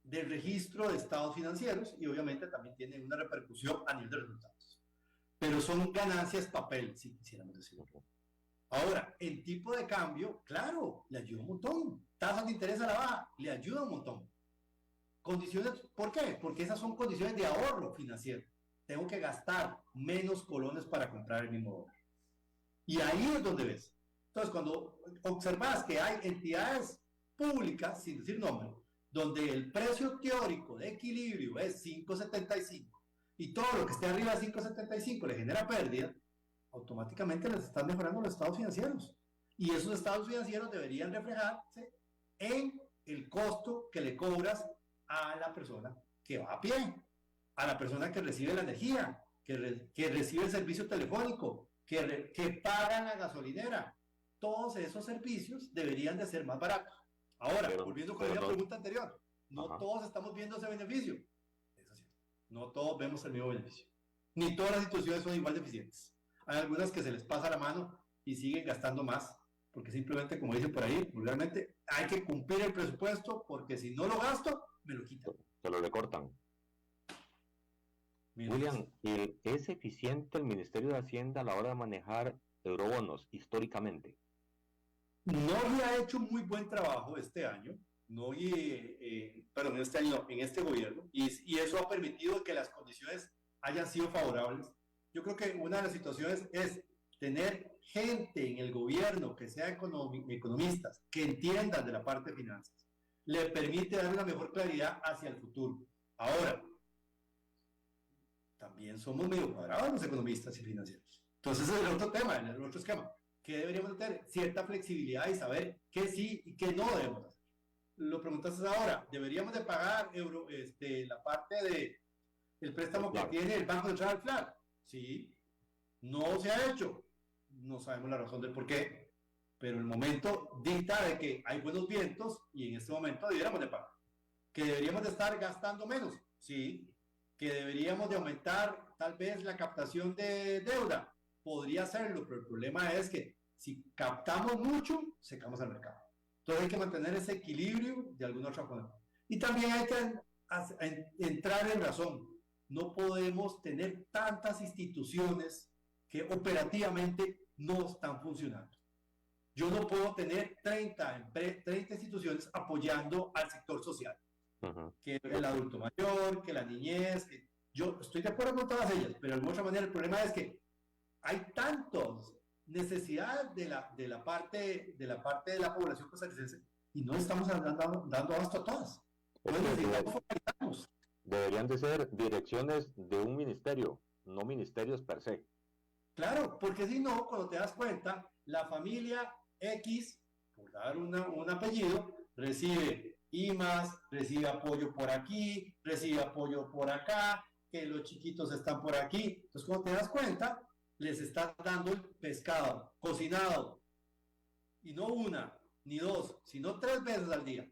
S4: registro de estados financieros y obviamente también tienen una repercusión a nivel de resultados. Pero son ganancias papel, si quisiéramos decirlo. Ahora, el tipo de cambio, claro, le ayuda un montón. Tasas de interés a la baja, le ayuda un montón. Condiciones, ¿por qué? Porque esas son condiciones de ahorro financiero. Tengo que gastar menos colones para comprar el mismo dólar. Y ahí es donde ves. Entonces, cuando observas que hay entidades públicas, sin decir nombre, donde el precio teórico de equilibrio es 5.75 y todo lo que esté arriba de 5.75 le genera pérdida, automáticamente les están mejorando los estados financieros. Y esos estados financieros deberían reflejarse en el costo que le cobras a la persona que va a pie, a la persona que recibe la energía, que recibe el servicio telefónico, que paga la gasolinera. Todos esos servicios deberían de ser más baratos. Ahora, volviendo con la pregunta anterior, no todos estamos viendo ese beneficio. Eso sí, No todos vemos el mismo beneficio. Ni todas las instituciones son igual de eficientes. Hay algunas que se les pasa la mano y siguen gastando más, porque simplemente, como dicen por ahí, vulgarmente, hay que cumplir el presupuesto, porque si no lo gasto, me lo quitan.
S3: Se lo recortan. William, ¿es eficiente el Ministerio de Hacienda a la hora de manejar eurobonos históricamente?
S4: Nogui ha hecho muy buen trabajo este año, este año no, en este gobierno, y eso ha permitido que las condiciones hayan sido favorables. Yo creo que una de las situaciones es tener gente en el gobierno que sea economistas, que entiendan de la parte de finanzas, le permite dar una mejor claridad hacia el futuro. Ahora, también somos medio cuadrados los economistas y financieros. Entonces ese es el otro tema, el otro esquema, que deberíamos tener cierta flexibilidad y saber qué sí y qué no debemos hacer. Lo preguntaste ahora, ¿deberíamos de pagar la parte del préstamo que tiene el Banco Central al FLAC? Sí, no se ha hecho, no sabemos la razón del por qué, pero el momento dicta de que hay buenos vientos y en este momento deberíamos de pagar. ¿Que deberíamos de estar gastando menos? Sí. ¿Que deberíamos de aumentar tal vez la captación de deuda? Podría serlo, pero el problema es que si captamos mucho, secamos al mercado. Entonces hay que mantener ese equilibrio de alguna otra forma. Y también hay que entrar en razón. No podemos tener tantas instituciones que operativamente no están funcionando. Yo no puedo tener 30 instituciones apoyando al sector social. Que el adulto mayor, que la niñez, que yo estoy de acuerdo con todas ellas, pero de alguna manera el problema es que hay tantas necesidades de la parte de la población costarricense y no estamos dando abasto a todas.
S3: Deberían de ser direcciones de un ministerio, no ministerios per se.
S4: Claro, porque si no, cuando te das cuenta, la familia X, por dar un apellido, recibe IMAS, recibe apoyo por aquí, recibe apoyo por acá, que los chiquitos están por aquí. Entonces, cuando te das cuenta, les estás dando el pescado cocinado, y no una, ni dos, sino 3 veces al día.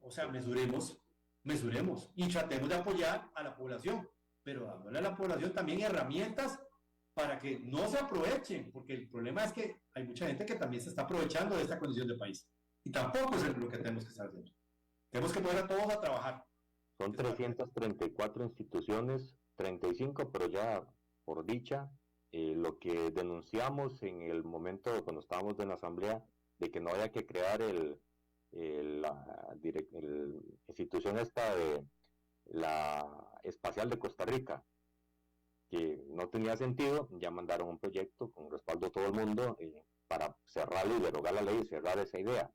S4: O sea, mesuremos y tratemos de apoyar a la población, pero dándole a la población también herramientas para que no se aprovechen, porque el problema es que hay mucha gente que también se está aprovechando de esta condición de país. Y tampoco es lo que tenemos que estar haciendo. Tenemos que poner a todos a trabajar.
S3: Son 334 instituciones, 35, pero ya por dicha, lo que denunciamos en el momento cuando estábamos en la asamblea, de que no haya que crear la institución esta de la espacial de Costa Rica, que no tenía sentido, ya mandaron un proyecto con respaldo de todo el mundo para cerrarlo y derogar la ley y cerrar esa idea.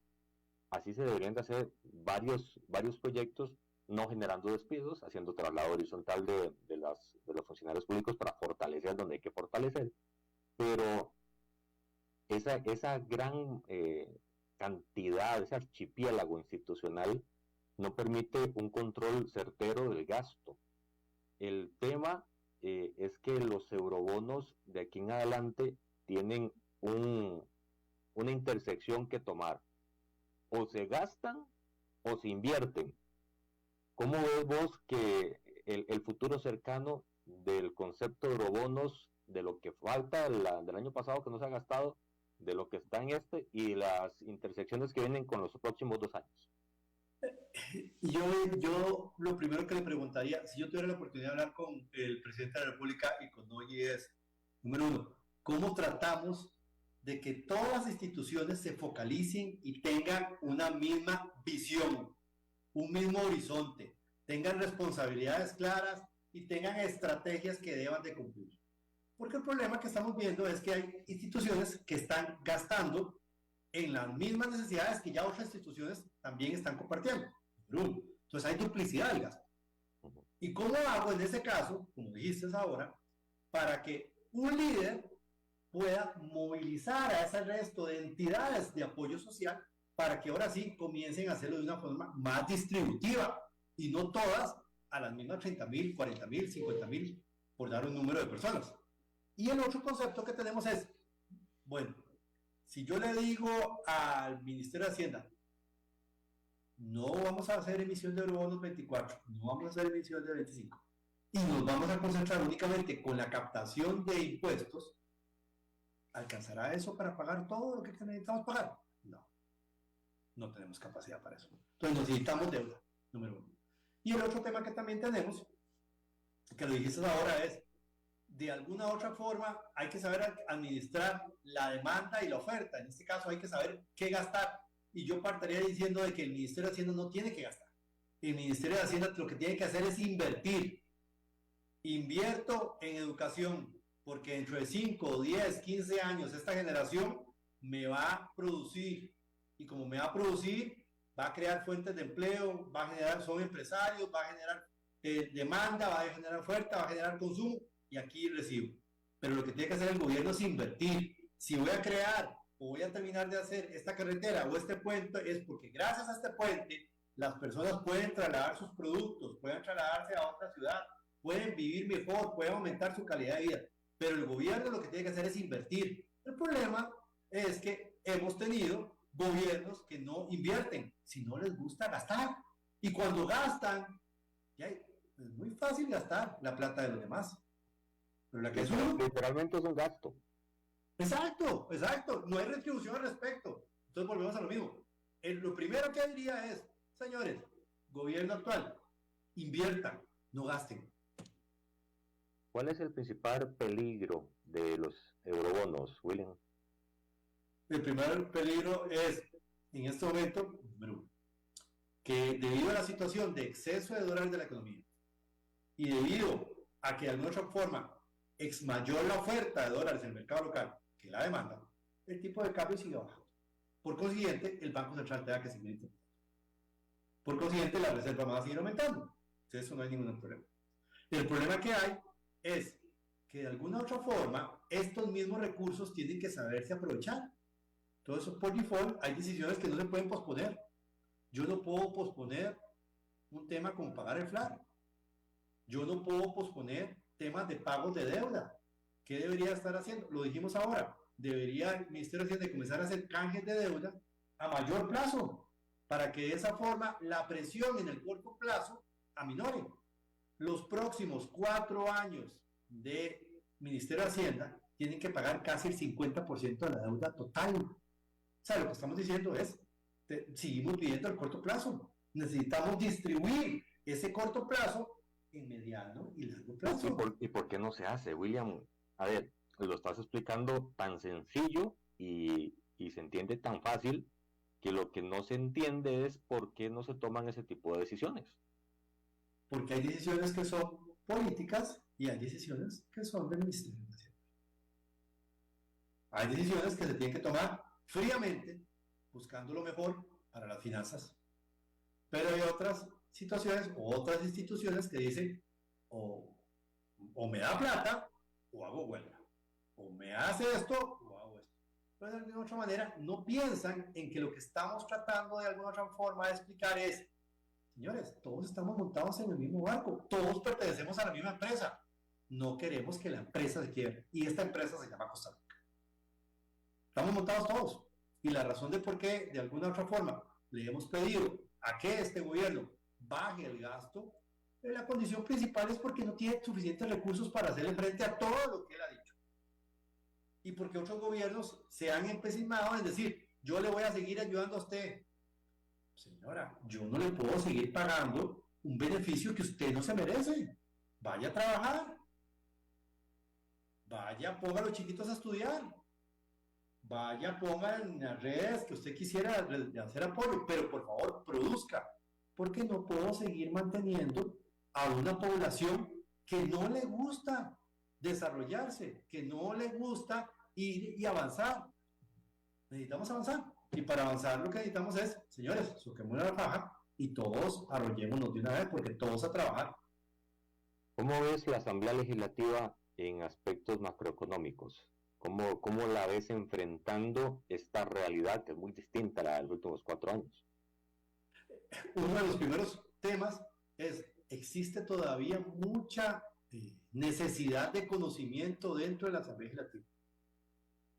S3: Así se deberían de hacer varios proyectos, no generando despidos, haciendo traslado horizontal de los funcionarios públicos para fortalecer donde hay que fortalecer. Pero esa gran cantidad, ese archipiélago institucional, no permite un control certero del gasto. El tema es que los eurobonos de aquí en adelante tienen una intersección que tomar. O se gastan o se invierten. ¿Cómo ves vos que el futuro cercano del concepto de eurobonos, de lo que falta del año pasado que no se ha gastado, de lo que está en y las intersecciones que vienen con los próximos 2 años?
S4: Yo lo primero que le preguntaría, si yo tuviera la oportunidad de hablar con el presidente de la República y con Nogui, es, número 1, ¿cómo tratamos de que todas las instituciones se focalicen y tengan una misma visión, un mismo horizonte, tengan responsabilidades claras y tengan estrategias que deban de cumplir? Porque el problema que estamos viendo es que hay instituciones que están gastando en las mismas necesidades que ya otras instituciones también están compartiendo. Entonces hay duplicidad del gasto. ¿Y cómo hago en ese caso, como dijiste ahora, para que un líder pueda movilizar a ese resto de entidades de apoyo social para que ahora sí comiencen a hacerlo de una forma más distributiva y no todas a las mismas 30,000, 40,000, 50,000, por dar un número de personas? Y el otro concepto que tenemos es, bueno, si yo le digo al Ministerio de Hacienda, no vamos a hacer emisión de eurobonos 24, no vamos a hacer emisión de 25, y nos vamos a concentrar únicamente con la captación de impuestos, ¿alcanzará eso para pagar todo lo que necesitamos pagar? No, no tenemos capacidad para eso. Entonces necesitamos deuda, número uno. Y el otro tema que también tenemos, que lo dijiste ahora, es, de alguna u otra forma, hay que saber administrar la demanda y la oferta. En este caso hay que saber qué gastar. Y yo partiría diciendo de que el Ministerio de Hacienda no tiene que gastar. El Ministerio de Hacienda lo que tiene que hacer es invertir. Invierto en educación, porque dentro de 5, 10, 15 años esta generación me va a producir. Y como me va a producir, va a crear fuentes de empleo, va a generar, son empresarios, va a generar demanda, va a generar oferta, va a generar consumo, y aquí recibo. Pero lo que tiene que hacer el gobierno es invertir. Si voy a crear o voy a terminar de hacer esta carretera o este puente, es porque gracias a este puente las personas pueden trasladar sus productos, pueden trasladarse a otra ciudad, pueden vivir mejor, pueden aumentar su calidad de vida. Pero el gobierno lo que tiene que hacer es invertir. El problema es que hemos tenido gobiernos que no invierten, si no les gusta gastar. Y cuando gastan, ya es muy fácil gastar la plata de los demás. Pero la que es uno,
S3: literalmente es un gasto.
S4: Exacto, exacto. No hay retribución al respecto. Entonces volvemos a lo mismo. Lo primero que diría es, señores, gobierno actual, inviertan, no gasten.
S3: ¿Cuál es el principal peligro de los eurobonos, William?
S4: El primer peligro es, en este momento, que debido a la situación de exceso de dólares de la economía y debido a que de alguna otra forma es mayor la oferta de dólares en el mercado local que la demanda, el tipo de cambio sigue bajando. Por consiguiente, el Banco Central tenga que seguir incrementando. Por consiguiente, la reserva va a seguir aumentando. Entonces, eso no hay ningún problema. El problema que hay es que de alguna otra forma, estos mismos recursos tienen que saberse aprovechar. Todo eso por default, hay decisiones que no se pueden posponer. Yo no puedo posponer un tema como pagar el FLAR. Yo no puedo posponer temas de pagos de deuda. ¿Qué debería estar haciendo? Lo dijimos ahora. Debería el Ministerio de Hacienda comenzar a hacer canjes de deuda a mayor plazo, para que de esa forma la presión en el corto plazo aminore. Los próximos 4 años de Ministerio de Hacienda tienen que pagar casi el 50% de la deuda total. O sea, lo que estamos diciendo es, seguimos viviendo el corto plazo. Necesitamos distribuir ese corto plazo en mediano y largo plazo.
S3: ¿Y por qué no se hace, William? A ver, lo estás explicando tan sencillo y se entiende tan fácil, que lo que no se entiende es por qué no se toman ese tipo de decisiones.
S4: Porque hay decisiones que son políticas y hay decisiones que son del Ministerio de Hacienda. Hay decisiones que se tienen que tomar fríamente, buscando lo mejor para las finanzas. Pero hay otras situaciones o otras instituciones que dicen, o me da plata o hago huelga, o me hace esto o hago esto. Pero de alguna otra manera no piensan en que lo que estamos tratando de alguna otra forma de explicar es, señores, todos estamos montados en el mismo barco, todos pertenecemos a la misma empresa, no queremos que la empresa se quiebre, y esta empresa se llama Costa Rica. Estamos montados todos, y la razón de por qué de alguna otra forma le hemos pedido a que este gobierno baje el gasto, la condición principal es porque no tiene suficientes recursos para hacerle frente a todo lo que él ha dicho. Y porque otros gobiernos se han empecinado en decir, yo le voy a seguir ayudando a usted. Señora, yo no le puedo seguir pagando un beneficio que usted no se merece. Vaya a trabajar. Vaya, ponga a los chiquitos a estudiar. Vaya, ponga en las redes que usted quisiera hacer apoyo, pero por favor, produzca. Porque no puedo seguir manteniendo a una población que no le gusta desarrollarse, que no le gusta ir y avanzar. Necesitamos avanzar. Y para avanzar lo que necesitamos es, señores, suquemos la faja y todos arrollémonos de una vez, porque todos a trabajar.
S3: ¿Cómo ves la Asamblea Legislativa en aspectos macroeconómicos? ¿Cómo la ves enfrentando esta realidad que es muy distinta a la de los últimos 4 años?
S4: Uno de los primeros temas es, existe todavía mucha necesidad de conocimiento dentro de la Asamblea Legislativa.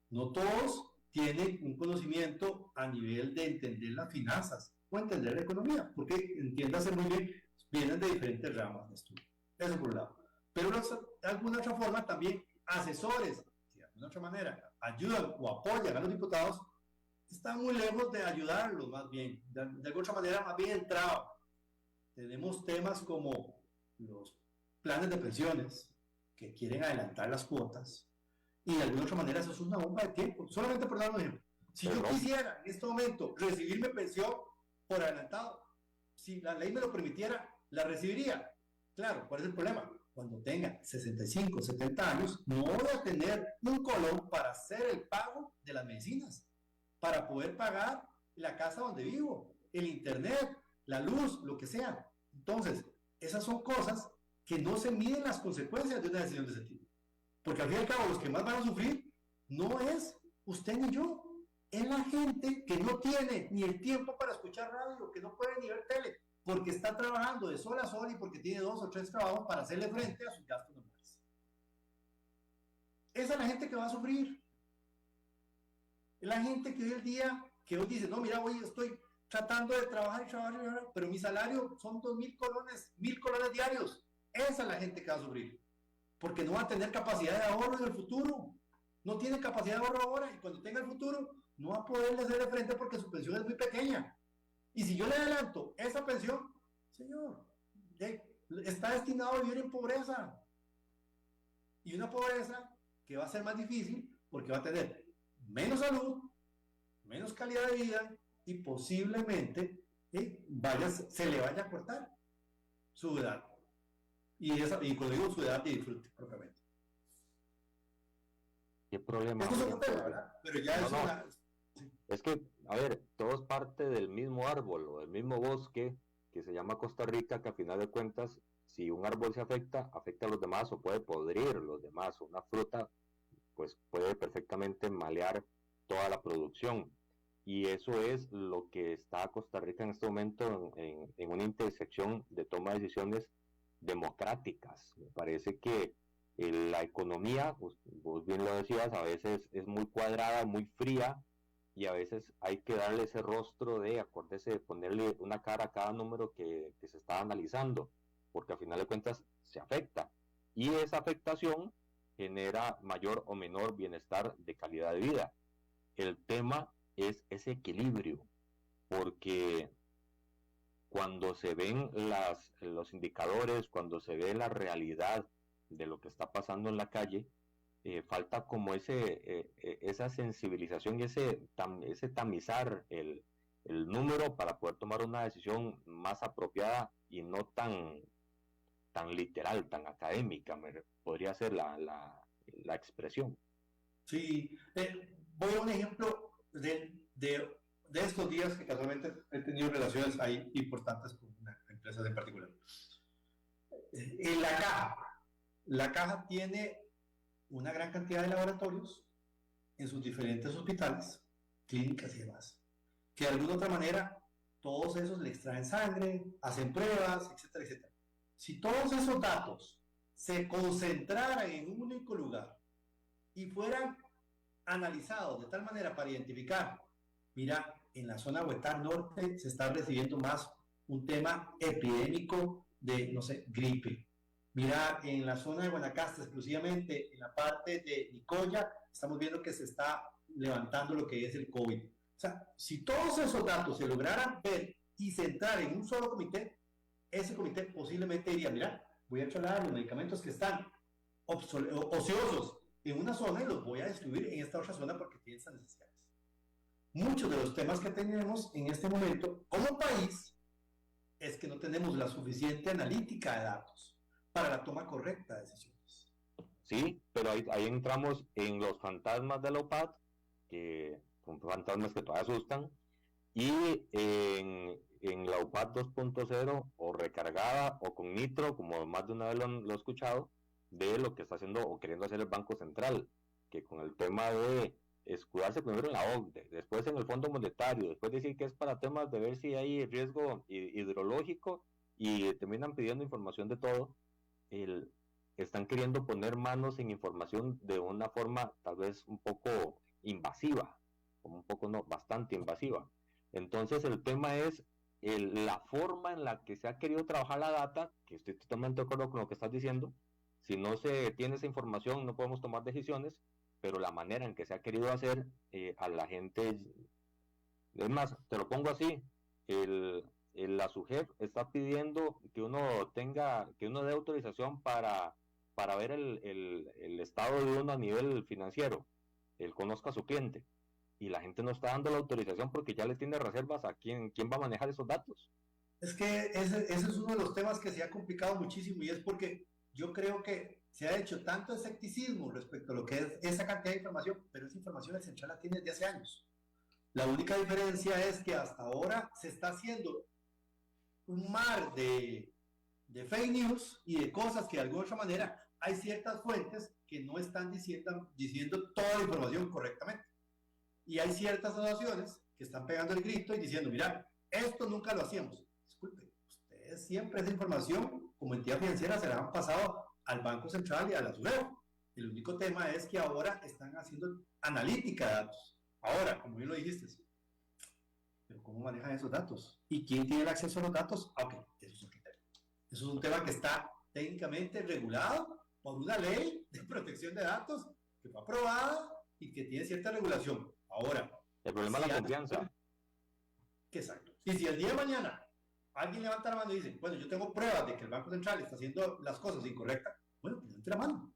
S4: No todos tiene un conocimiento a nivel de entender las finanzas o entender la economía, porque entiéndase muy bien, vienen de diferentes ramas de estudio. Eso por un lado. Pero de alguna otra forma también asesores, que de alguna otra manera ayudan o apoyan a los diputados, están muy lejos de ayudarlos más bien, de alguna otra manera más bien entrado. Tenemos temas como los planes de pensiones, que quieren adelantar las cuotas, y de alguna otra manera eso es una bomba de tiempo. Solamente por dar un ejemplo. Si yo quisiera en este momento recibir mi pensión por adelantado, si la ley me lo permitiera, la recibiría. Claro, ¿cuál es el problema? Cuando tenga 65, 70 años, no voy a tener un colón para hacer el pago de las medicinas, para poder pagar la casa donde vivo, el internet, la luz, lo que sea. Entonces, esas son cosas que no se miden las consecuencias de una decisión de ese tipo. Porque al fin y al cabo, los que más van a sufrir no es usted ni yo, es la gente que no tiene ni el tiempo para escuchar radio, que no puede ni ver tele, porque está trabajando de sol a sol y porque tiene 2 o 3 trabajos para hacerle frente a sus gastos normales. Esa es la gente que va a sufrir. Es la gente que hoy el día, que hoy dice, no, mira, hoy estoy tratando de trabajar y trabajar, pero mi salario son 2.000 colones, 1.000 colones diarios. Esa es la gente que va a sufrir, porque no va a tener capacidad de ahorro en el futuro. No tiene capacidad de ahorro ahora y cuando tenga el futuro no va a poderle hacerle frente porque su pensión es muy pequeña. Y si yo le adelanto esa pensión, señor, está destinado a vivir en pobreza. Y una pobreza que va a ser más difícil porque va a tener menos salud, menos calidad de vida y posiblemente se le vaya a cortar su edad. Y cuando digo su edad, de disfrute propiamente.
S3: ¿Qué problema?
S4: Esto es un tema, ¿verdad? Pero ya es una...
S3: Es que, a ver, todo es parte del mismo árbol o del mismo bosque que se llama Costa Rica, que a final de cuentas, si un árbol se afecta, afecta a los demás o puede podrir los demás. Una fruta, pues puede perfectamente malear toda la producción. Y eso es lo que está Costa Rica en este momento en una intersección de toma de decisiones democráticas. Me parece que la economía, vos bien lo decías, a veces es muy cuadrada, muy fría, y a veces hay que darle ese rostro de, acuérdese, de ponerle una cara a cada número que se está analizando, porque al final de cuentas se afecta, y esa afectación genera mayor o menor bienestar de calidad de vida. El tema es ese equilibrio, porque cuando se ven los indicadores, cuando se ve la realidad de lo que está pasando en la calle, falta como esa sensibilización y ese tamizar el número para poder tomar una decisión más apropiada y no tan literal, tan académica, podría ser la expresión.
S4: Sí, voy a un ejemplo de estos días que casualmente he tenido relaciones ahí importantes con una empresa en particular. En la caja tiene una gran cantidad de laboratorios en sus diferentes hospitales, clínicas y demás, que de alguna otra manera todos esos le extraen sangre, hacen pruebas, etcétera, etcétera. Si todos esos datos se concentraran en un único lugar y fueran analizados de tal manera para identificar, mira, en la zona Huetar Norte se está recibiendo más un tema epidémico de, no sé, gripe. Mira, en la zona de Guanacaste, exclusivamente en la parte de Nicoya, estamos viendo que se está levantando lo que es el COVID. O sea, si todos esos datos se lograran ver y centrar en un solo comité, ese comité posiblemente diría, mira, voy a trasladar los medicamentos que están ociosos en una zona y los voy a distribuir en esta otra zona porque tienen esas necesidades. Muchos de los temas que tenemos en este momento como país es que no tenemos la suficiente analítica de datos para la toma correcta de decisiones.
S3: Sí, pero ahí entramos en los fantasmas de la OPAD, que son fantasmas que todavía asustan, y en la UPAD 2.0 o recargada o con nitro, como más de una vez lo he escuchado, de lo que está haciendo o queriendo hacer el Banco Central, que con el tema de escudarse primero en la OCDE, después en el Fondo Monetario, después decir que es para temas de ver si hay riesgo hidrológico y terminan pidiendo información de todo. Están queriendo poner manos en información de una forma tal vez un poco invasiva, como un poco, no, bastante invasiva. Entonces el tema es la forma en la que se ha querido trabajar la data, que estoy totalmente de acuerdo con lo que estás diciendo. Si no se tiene esa información no podemos tomar decisiones, pero la manera en que se ha querido hacer a la gente, es más, te lo pongo así, la SUGEF está pidiendo que uno dé autorización para ver el estado de uno a nivel financiero, él conozca a su cliente, y la gente no está dando la autorización porque ya le tiene reservas a quién va a manejar esos datos.
S4: Es que ese es uno de los temas que se ha complicado muchísimo, y es porque yo creo que se ha hecho tanto escepticismo respecto a lo que es esa cantidad de información, pero esa información el Central la tiene desde hace años. La única diferencia es que hasta ahora se está haciendo un mar de fake news y de cosas que de alguna otra manera hay ciertas fuentes que no están diciendo toda la información correctamente. Y hay ciertas asociaciones que están pegando el grito y diciendo, mira, esto nunca lo hacíamos. Disculpe, ustedes siempre esa información como entidad financiera se la han pasado al Banco Central y a la SUGEF. El único tema es que ahora están haciendo analítica de datos. Ahora, como bien lo dijiste, pero ¿cómo manejan esos datos? ¿Y quién tiene el acceso a los datos? Ok, eso es un criterio. Eso es un tema que está técnicamente regulado por una ley de protección de datos que fue aprobada y que tiene cierta regulación. Ahora,
S3: el problema es la confianza.
S4: Exacto. Y si el día de mañana alguien levanta la mano y dice, bueno, yo tengo pruebas de que el Banco Central está haciendo las cosas incorrectas, bueno, pues levante la mano.